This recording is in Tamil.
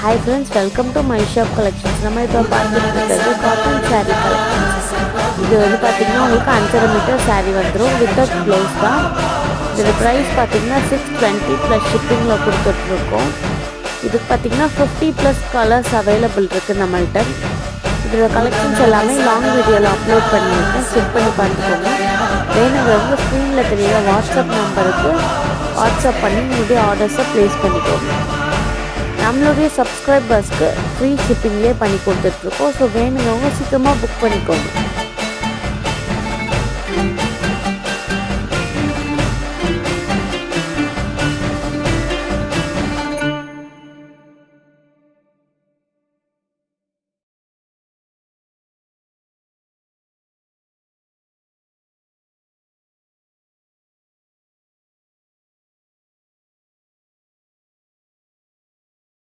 Hi friends, welcome to my shop collections. நம்ம இப்போ பார்த்துட்டு இருக்கிறது காட்டன் சாரீ கலெக்ஷன்ஸ். இது வந்து பார்த்திங்கன்னா உங்களுக்கு 5.5 மீட்டர் சாரீ வந்துடும். வித்தவுட் ப்ளவுஸ் தான். இதோட ப்ரைஸ் பார்த்திங்கன்னா 620 ப்ளஸ் ஷிப்பிங்கில் கொடுத்துட்ருக்கோம். இதுக்கு பார்த்திங்கன்னா 50+ கலர்ஸ் அவைலபிள் இருக்குது நம்மள்கிட்ட. இதோட கலெக்ஷன்ஸ் எல்லாமே லாங் வீடியோவில் அப்லோட் பண்ணியிருக்கேன். செக் பண்ணி பார்த்துக்கோங்க. வேணுங்கிறவங்க ஸ்க்ரீனில் தெரிய வாட்ஸ்அப் நம்பருக்கு வாட்ஸ்அப் பண்ணி உங்களுடைய ஆர்டர்ஸை ப்ளேஸ் பண்ணிக்கோங்க. நம்மளுடைய சப்ஸ்கிரைபர்ஸ்க்கு ஃப்ரீ ஷிப்பிங்லேயே பண்ணி கொடுத்துட்ருக்கோம். ஸோ வேணுங்கவங்க சீக்கிரமாக புக் பண்ணிக்கோங்க.